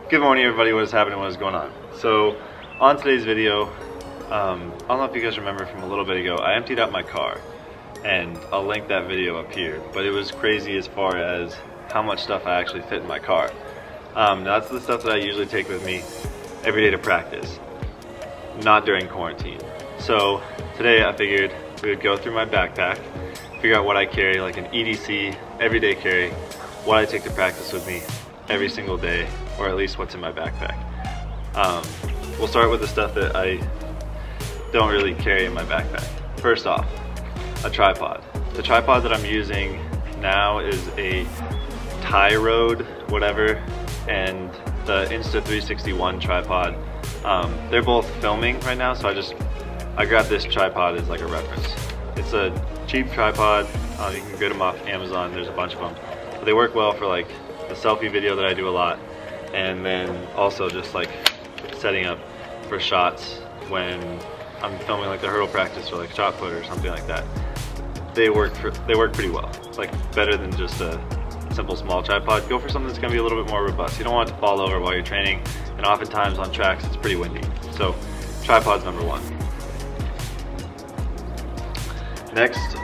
Good morning everybody, what is happening, what is going on? So on today's video, I don't know if you guys remember from a little bit ago, I emptied out my car and I'll link that video up here, but it was crazy as far as how much stuff I actually fit in my car. Now that's the stuff that I usually take with me every day to practice, not during quarantine. So today I figured we would go through my backpack, figure out what I carry, like an EDC, everyday carry, what I take to practice with me every single day, or at least what's in my backpack. We'll start with the stuff that I don't really carry in my backpack. First off, a tripod. The tripod that I'm using now is a Tie Road, whatever, and the Insta360 tripod. They're both filming right now, so I grabbed this tripod as like a reference. It's a cheap tripod. You can get them off Amazon. There's a bunch of them, but they work well for like the selfie video that I do a lot, and then also just like setting up for shots when I'm filming like the hurdle practice or like shot put or something like that. They work pretty well. It's like better than just a simple small tripod. Go for something that's gonna be a little bit more robust. You don't want it to fall over while you're training, and oftentimes on tracks it's pretty windy. So tripod's number one. Next,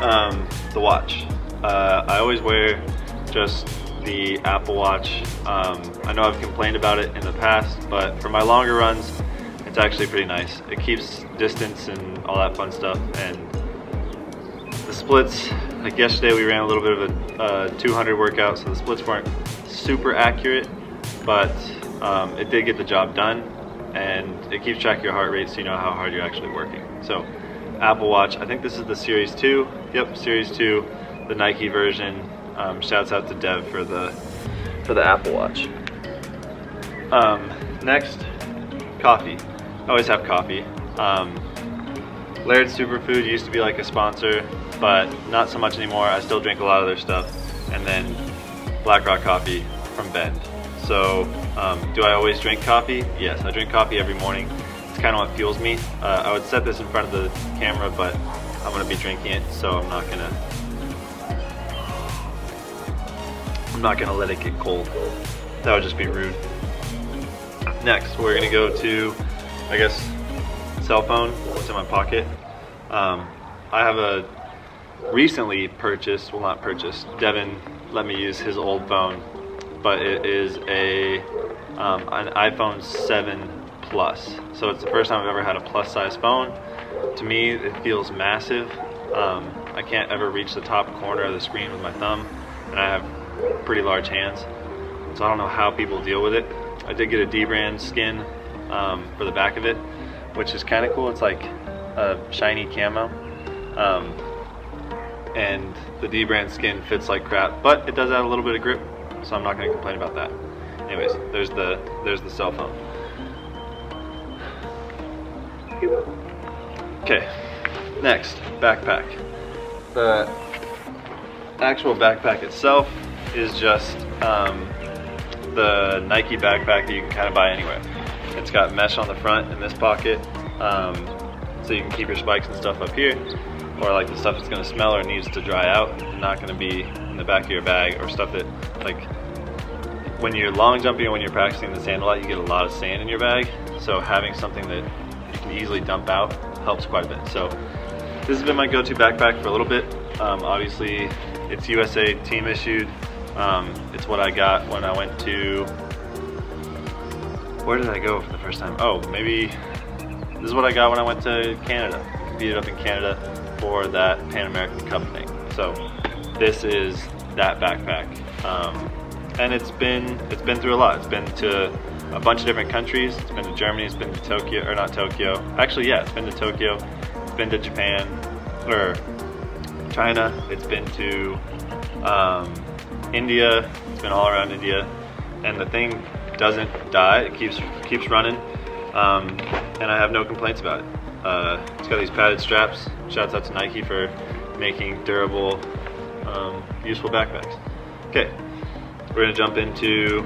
the watch. I always wear just the Apple Watch. I know I've complained about it in the past, but for my longer runs, it's actually pretty nice. It keeps distance and all that fun stuff, and the splits, like yesterday we ran a little bit of a 200 workout, so the splits weren't super accurate, but it did get the job done, and it keeps track of your heart rate so you know how hard you're actually working. So Apple Watch, I think this is the Series 2, yep, Series 2, the Nike version. Shouts out to Dev for the Apple Watch. Next, coffee. I always have coffee. Laird Superfood used to be like a sponsor, but not so much anymore. I still drink a lot of their stuff. And then Black Rock Coffee from Bend. So, do I always drink coffee? Yes, I drink coffee every morning. It's kind of what fuels me. I would set this in front of the camera, but I'm gonna be drinking it, so I'm not gonna let it get cold. That would just be rude. Next, we're gonna go to, I guess, cell phone. What's in my pocket? I have a recently purchased, well not purchased, Devin let me use his old phone, but it is an iPhone 7 Plus. So it's the first time I've ever had a plus size phone. To me, it feels massive. I can't ever reach the top corner of the screen with my thumb, and I have pretty large hands, so I don't know how people deal with it. I did get a D-brand skin for the back of it, which is kind of cool. It's like a shiny camo, and the D-brand skin fits like crap, but it does add a little bit of grip, so I'm not going to complain about that. Anyways, there's the cell phone. Okay, next, backpack. The actual backpack itself is just the Nike backpack that you can kind of buy anywhere. It's got mesh on the front in this pocket, so you can keep your spikes and stuff up here, or like the stuff that's going to smell or needs to dry out, not going to be in the back of your bag, or stuff that, like, when you're long jumping or when you're practicing the sand a lot, you get a lot of sand in your bag, so having something that you can easily dump out helps quite a bit. So this has been my go-to backpack for a little bit. Obviously it's USA team issued. It's what I got when I went to, where did I go for the first time? Oh, maybe this is what I got when I went to Canada. I competed up in Canada for that Pan American Cup thing. So this is that backpack, and it's been through a lot. It's been to a bunch of different countries. It's been to Germany. It's been to Tokyo, or not Tokyo. Actually, yeah, it's been to Tokyo. It's been to Japan, or China. It's been to India. It's been all around India, and the thing doesn't die. It keeps running, and I have no complaints about it. It's got these padded straps. Shouts out to Nike for making durable, useful backpacks. Okay, we're gonna jump into.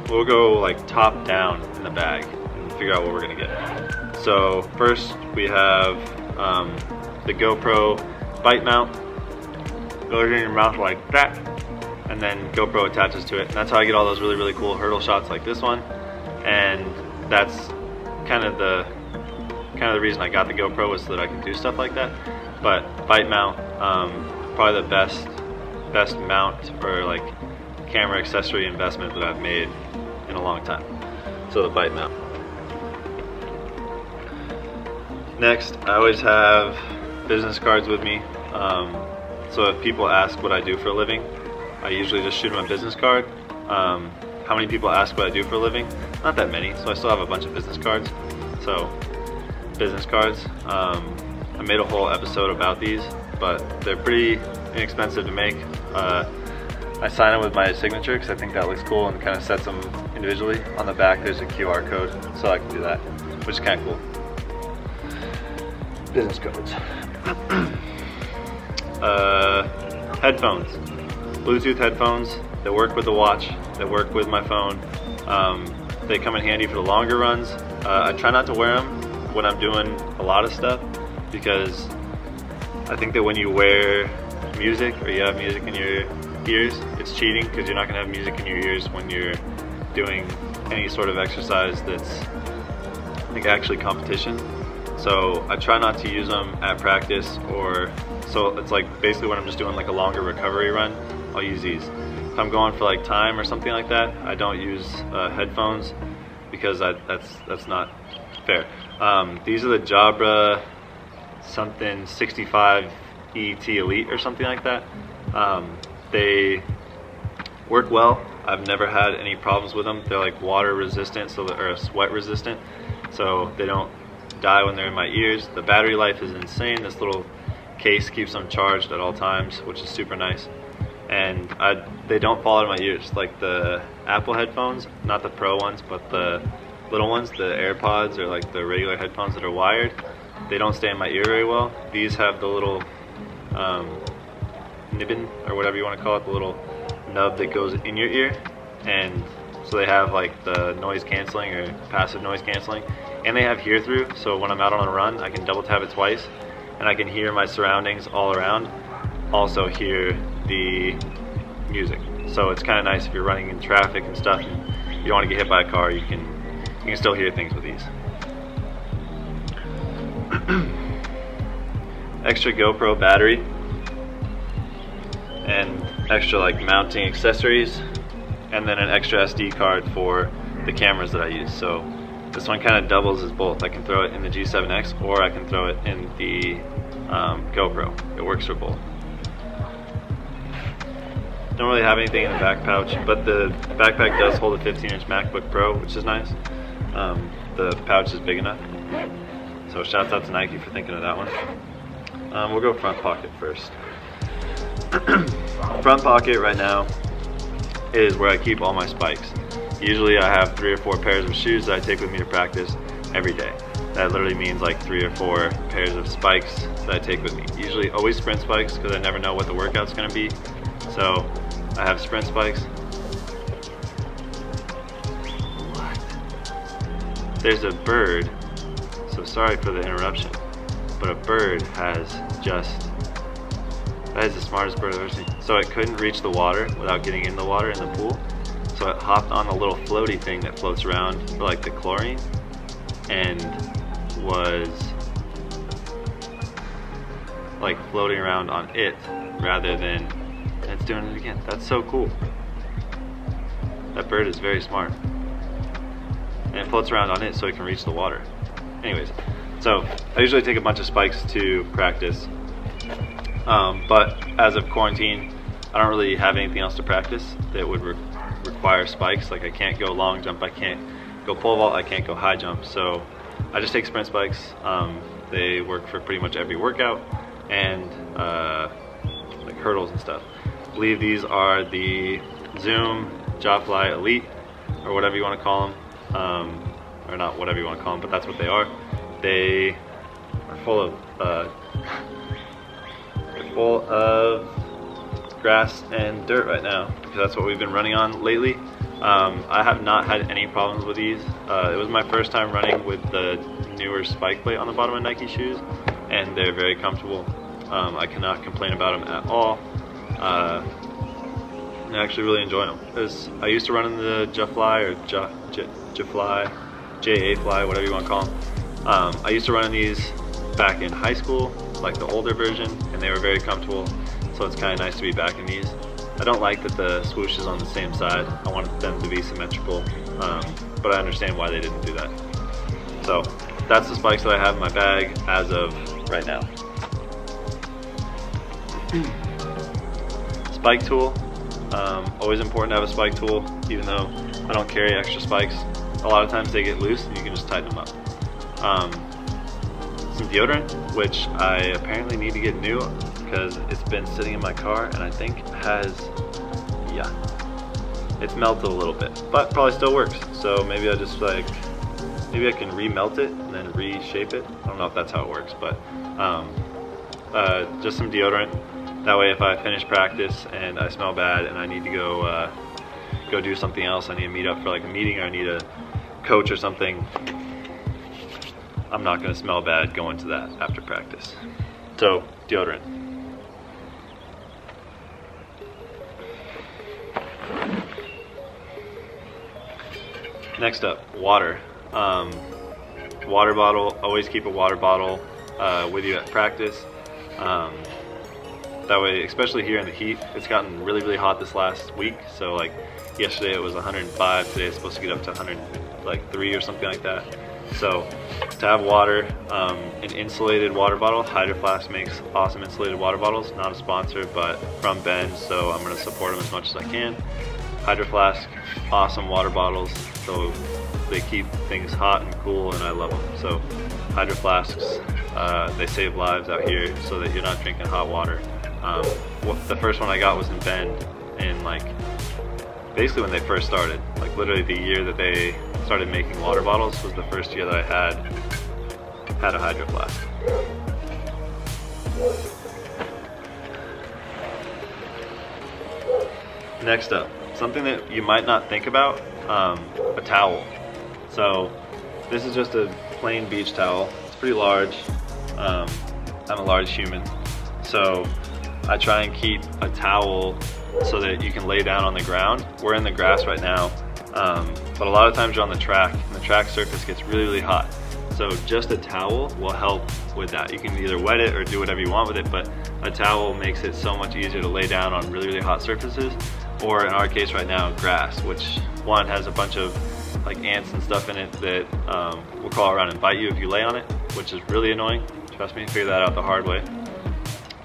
We'll go like top down in the bag and figure out what we're gonna get. So first we have the GoPro bite mount. Goes in your mouth like that, and then GoPro attaches to it. And that's how I get all those really, really cool hurdle shots like this one. and that's kind of the reason I got the GoPro, was so that I can do stuff like that. But bite mount, probably the best mount or like camera accessory investment that I've made in a long time. So the bite mount. Next, I always have business cards with me. So if people ask what I do for a living, I usually just shoot them a business card. How many people ask what I do for a living? Not that many, so I still have a bunch of business cards. So, business cards. I made a whole episode about these, but they're pretty inexpensive to make. I sign them with my signature because I think that looks cool and kind of sets them individually. On the back there's a QR code, so I can do that, which is kind of cool. Business cards. Headphones. Bluetooth headphones that work with the watch, that work with my phone. They come in handy for the longer runs. I try not to wear them when I'm doing a lot of stuff, because I think that when you wear music or you have music in your ears, it's cheating, because you're not going to have music in your ears when you're doing any sort of exercise that's like actually competition. So I try not to use them at practice, or so it's like basically when I'm just doing like a longer recovery run, I'll use these. If I'm going for like time or something like that, I don't use headphones, because that's not fair. These are the Jabra something 65 ET Elite or something like that. They work well. I've never had any problems with them. They're like water resistant, or sweat resistant, so they don't die when they're in my ears. The battery life is insane. This little case keeps them charged at all times, which is super nice. And they don't fall out of my ears like the Apple headphones, not the Pro ones, but the little ones, the AirPods, or like the regular headphones that are wired. They don't stay in my ear very well. These have the little nibbin, or whatever you want to call it, the little nub that goes in your ear, and so they have like the noise canceling or passive noise canceling, and they have hear through, so when I'm out on a run I can double tap it twice and I can hear my surroundings all around, also hear the music. So it's kind of nice if you're running in traffic and stuff and you don't want to get hit by a car, you can still hear things with these. Extra GoPro battery and extra like mounting accessories, and then an extra SD card for the cameras that I use. So this one kind of doubles as both. I can throw it in the G7X or I can throw it in the GoPro. It works for both. Don't really have anything in the back pouch, but the backpack does hold a 15-inch MacBook Pro, which is nice. The pouch is big enough. So shouts out to Nike for thinking of that one. We'll go front pocket first. Front pocket right now is where I keep all my spikes. Usually I have 3 or 4 pairs of shoes that I take with me to practice every day. That literally means like 3 or 4 pairs of spikes that I take with me. Usually always sprint spikes, because I never know what the workout's gonna be. So I have sprint spikes. What? There's a bird, so sorry for the interruption, but a bird has just, that is the smartest bird I've ever seen. So it couldn't reach the water without getting in the water in the pool. So it hopped on the little floaty thing that floats around for like the chlorine, and was like floating around on it rather than, and it's doing it again. That's so cool. That bird is very smart. And it floats around on it so it can reach the water. Anyways, so I usually take a bunch of spikes to practice. But as of quarantine, I don't really have anything else to practice that would require spikes. Like I can't go long jump, I can't go pole vault, I can't go high jump. So I just take sprint spikes. They work for pretty much every workout, and like hurdles and stuff. I believe these are the Zoom Jawfly Elite, or whatever you want to call them. Or not whatever you want to call them, but that's what they are. They are full of grass and dirt right now, because that's what we've been running on lately. I have not had any problems with these. It was my first time running with the newer spike plate on the bottom of Nike shoes, and they're very comfortable. I cannot complain about them at all. I actually really enjoy them. I used to run in the J-Fly or J-Fly, J-A-Fly, whatever you want to call them. I used to run in these back in high school, like the older version, and they were very comfortable, so it's kind of nice to be back in these. I don't like that the swoosh is on the same side. I wanted them to be symmetrical, but I understand why they didn't do that. So that's the spikes that I have in my bag as of right now. Spike tool, always important to have a spike tool, even though I don't carry extra spikes. A lot of times they get loose and you can just tighten them up. Some deodorant, which I apparently need to get new because it's been sitting in my car and I think it's melted a little bit, but probably still works. So maybe maybe I can remelt it and then reshape it. I don't know if that's how it works, but just some deodorant. That way if I finish practice and I smell bad and I need to go do something else, I need to meet up for like a meeting or I need a coach or something, I'm not going to smell bad going to that after practice. So, deodorant. Next up, water. Water bottle, always keep a water bottle with you at practice. That way, especially here in the heat, it's gotten really, really hot this last week. So like yesterday it was 105, today it's supposed to get up to 103 or something like that. So to have water, an insulated water bottle, Hydro Flask makes awesome insulated water bottles. Not a sponsor, but from Ben, so I'm gonna support them as much as I can. Hydro Flask, awesome water bottles, so they keep things hot and cool, and I love them. So Hydro Flasks, they save lives out here so that you're not drinking hot water. The first one I got was in Bend, and like basically when they first started, like literally the year that they started making water bottles was the first year that I had a Hydro Flask. Next up, something that you might not think about, a towel. So this is just a plain beach towel. It's pretty large. I'm a large human, so I try and keep a towel so that you can lay down on the ground. We're in the grass right now, but a lot of times you're on the track, and the track surface gets really, really hot. So just a towel will help with that. You can either wet it or do whatever you want with it, but a towel makes it so much easier to lay down on really, really hot surfaces, or in our case right now, grass, which one has a bunch of like ants and stuff in it that will crawl around and bite you if you lay on it, which is really annoying. Trust me, figure that out the hard way.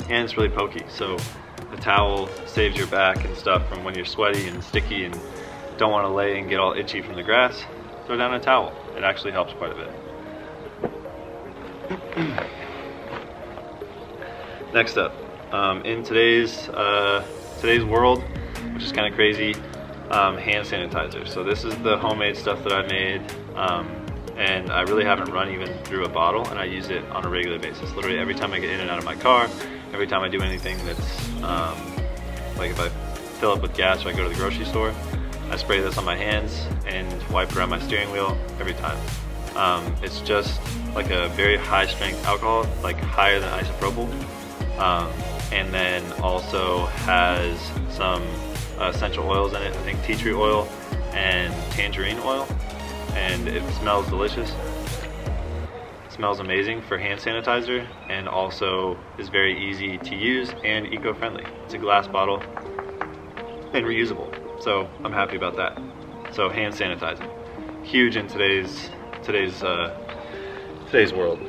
And it's really pokey, so a towel saves your back and stuff from when you're sweaty and sticky and don't want to lay and get all itchy from the grass. Throw down a towel. It actually helps quite a bit. Next up, in today's world, which is kind of crazy, hand sanitizer. So this is the homemade stuff that I made, and I really haven't run even through a bottle, and I use it on a regular basis. Literally every time I get in and out of my car, every time I do anything that's like if I fill up with gas or I go to the grocery store, I spray this on my hands and wipe around my steering wheel every time. It's just like a very high strength alcohol, like higher than isopropyl, and then also has some essential oils in it. I think tea tree oil and tangerine oil, and it smells delicious. It smells amazing for hand sanitizer, and also is very easy to use and eco-friendly. It's a glass bottle and reusable, so I'm happy about that. So hand sanitizer, huge in today's world.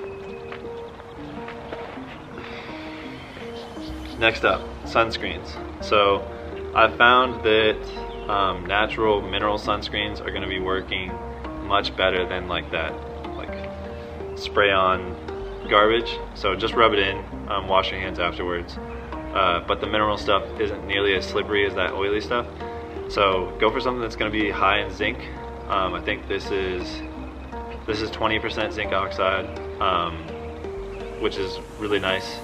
Next up, sunscreens. So I found that natural mineral sunscreens are going to be working much better than like that spray on garbage. So just rub it in, wash your hands afterwards. But the mineral stuff isn't nearly as slippery as that oily stuff. So go for something that's going to be high in zinc. I think this is 20% zinc oxide, which is really nice.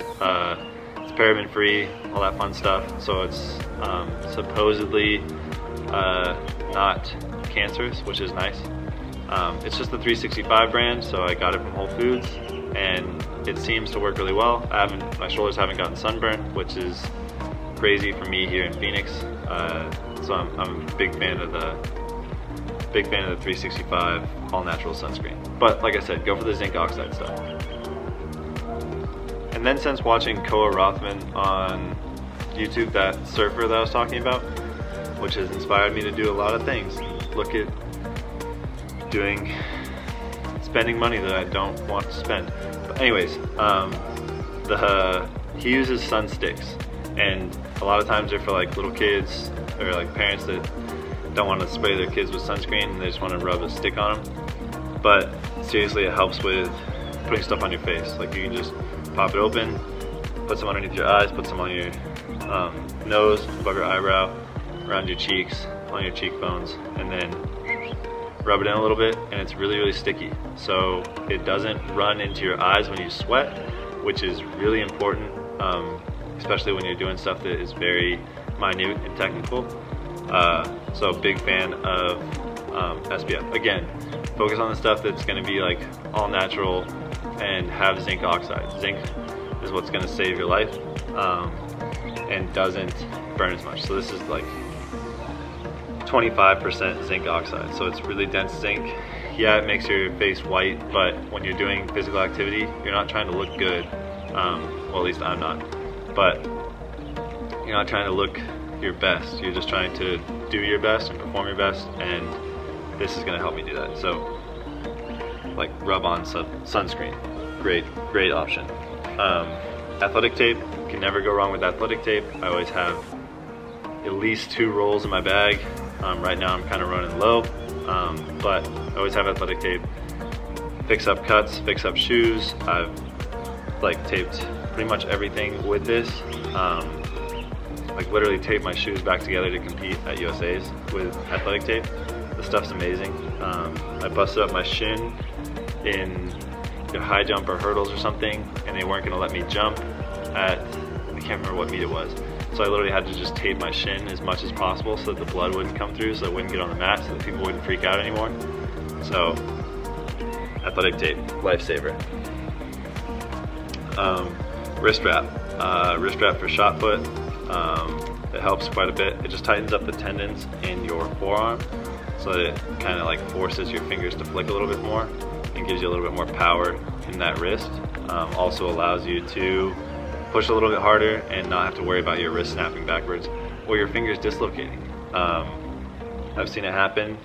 It's paraben free, all that fun stuff. So it's supposedly not cancerous, which is nice. It's just the 365 brand, so I got it from Whole Foods, and it seems to work really well. My shoulders haven't gotten sunburned, which is crazy for me here in Phoenix. So I'm a big fan of the 365 all natural sunscreen. But like I said, go for the zinc oxide stuff. And then since watching Koa Rothman on YouTube, that surfer that I was talking about, which has inspired me to do a lot of things. Look at spending money that I don't want to spend. But anyways, he uses sun sticks, and a lot of times they're for like little kids or like parents that don't want to spray their kids with sunscreen and they just want to rub a stick on them. But seriously, it helps with putting stuff on your face. Like you can just pop it open, put some underneath your eyes, put some on your nose, above your eyebrow, around your cheeks, on your cheekbones, and then rub it in a little bit, and it's really, really sticky. So it doesn't run into your eyes when you sweat, which is really important, especially when you're doing stuff that is very minute and technical. So big fan of SPF. Again, focus on the stuff that's gonna be like all natural and have zinc oxide. Zinc is what's gonna save your life and doesn't burn as much. So this is like 25% zinc oxide, so it's really dense zinc. Yeah, it makes your face white, but when you're doing physical activity, you're not trying to look good. Well, at least I'm not. But you're not trying to look your best. You're just trying to do your best and perform your best, and this is gonna help me do that. So, like rub on sunscreen. Great option. Athletic tape, can never go wrong with athletic tape. I always have at least 2 rolls in my bag. Right now I'm kind of running low, but I always have athletic tape. Fix up cuts, fix up shoes. I've like taped pretty much everything with this. Like literally taped my shoes back together to compete at USA's with athletic tape. The stuff's amazing. I busted up my shin in a high jump or hurdles or something, and they weren't gonna let me jump at, I can't remember what meet it was. So I literally had to just tape my shin as much as possible so that the blood wouldn't come through, so it wouldn't get on the mat, so that people wouldn't freak out anymore. So, athletic tape, lifesaver. Wrist wrap. Wrist wrap for shot put. It helps quite a bit. It just tightens up the tendons in your forearm, so that it kind of like forces your fingers to flick a little bit more and gives you a little bit more power in that wrist. Also allows you to push a little bit harder and not have to worry about your wrist snapping backwards or your fingers dislocating. I've seen it happen.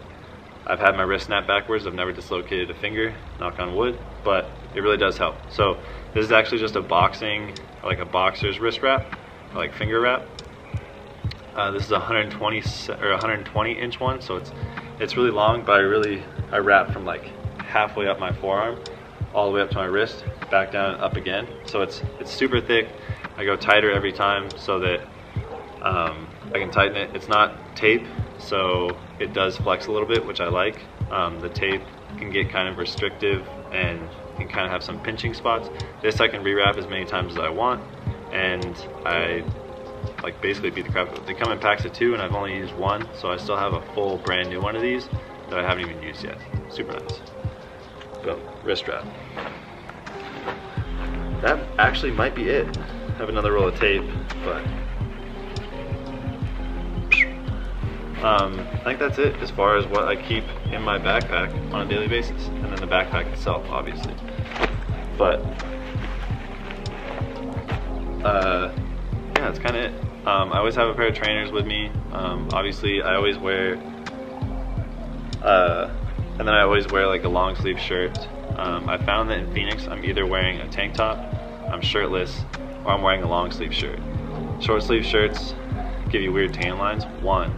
I've had my wrist snap backwards. I've never dislocated a finger, knock on wood, but it really does help. So this is actually just a boxer's wrist wrap, like finger wrap. This is a 120 inch one, so it's really long, but I wrap from like halfway up my forearm all the way up to my wrist, back down and up again. So it's super thick. I go tighter every time so that I can tighten it. It's not tape, so it does flex a little bit, which I like. The tape can get kind of restrictive and can kind of have some pinching spots. This I can rewrap as many times as I want, and I like basically beat the crap out of it. They come in packs of 2 and I've only used 1, so I still have a full brand new one of these that I haven't even used yet. Super nice. So, wrist wrap. That actually might be it. I have another roll of tape, but I think that's it as far as what I keep in my backpack on a daily basis, and then the backpack itself, obviously. But yeah, that's kind of it. I always have a pair of trainers with me. Obviously, I always wear, and then I always wear like a long sleeve shirt. I found that in Phoenix, I'm either wearing a tank top, I'm shirtless, or I'm wearing a long sleeve shirt. Short sleeve shirts give you weird tan lines, 1.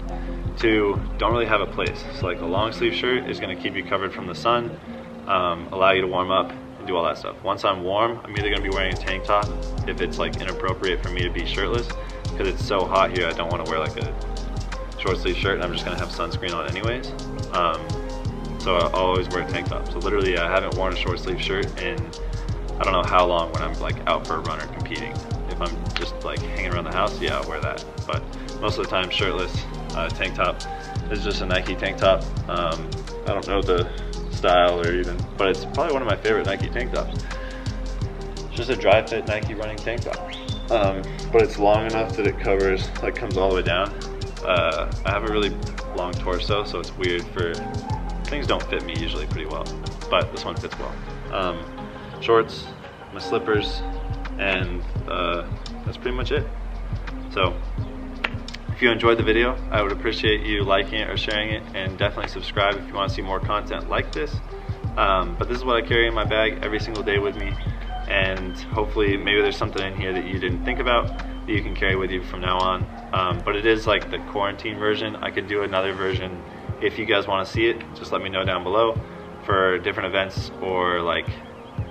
2, don't really have a place. So like a long sleeve shirt is gonna keep you covered from the sun, allow you to warm up and do all that stuff. Once I'm warm, I'm either gonna be wearing a tank top if it's like inappropriate for me to be shirtless, because it's so hot here, I don't wanna wear like a short sleeve shirt, and I'm just gonna have sunscreen on anyways. So I'll always wear a tank top. So literally I haven't worn a short sleeve shirt in I don't know how long when I'm like out for a run or competing. If I'm just like hanging around the house, yeah, I'll wear that. But most of the time, shirtless. Tank top. This is just a Nike tank top. I don't know the style or even, but it's probably one of my favorite Nike tank tops. It's just a dry fit Nike running tank top. But it's long enough that it covers, like comes all the way down. I have a really long torso, so it's weird for, things don't fit me usually pretty well, but this one fits well. Shorts, my slippers, and that's pretty much it. So if you enjoyed the video, I would appreciate you liking it or sharing it, and definitely subscribe if you want to see more content like this. But this is what I carry in my bag every single day with me, and hopefully maybe there's something in here that you didn't think about that you can carry with you from now on. But it is like the quarantine version. I could do another version if you guys want to see it. Just let me know down below for different events, or like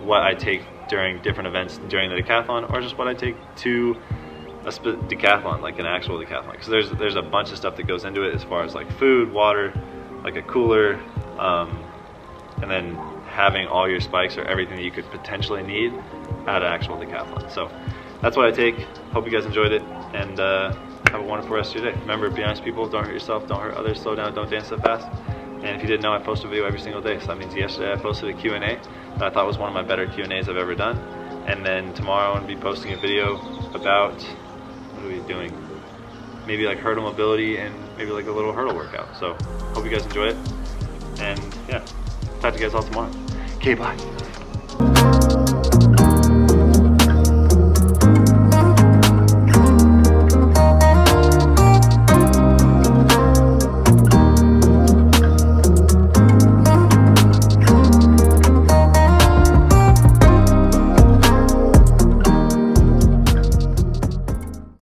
what I take during different events during the decathlon, or just what I take to a decathlon, like an actual decathlon, because there's a bunch of stuff that goes into it as far as like food, water, like a cooler, and then having all your spikes or everything that you could potentially need at an actual decathlon. So that's what I take. Hope you guys enjoyed it, and have a wonderful rest of your day. Remember, be honest people, don't hurt yourself, don't hurt others, slow down, don't dance so fast. And if you didn't know, I post a video every single day, so that means yesterday I posted a Q&A that I thought was one of my better Q&As I've ever done. And then tomorrow I'm going to be posting a video about, what are we doing? Maybe like hurdle mobility and maybe like a little hurdle workout. So hope you guys enjoy it. And yeah, talk to you guys all tomorrow. Okay, bye.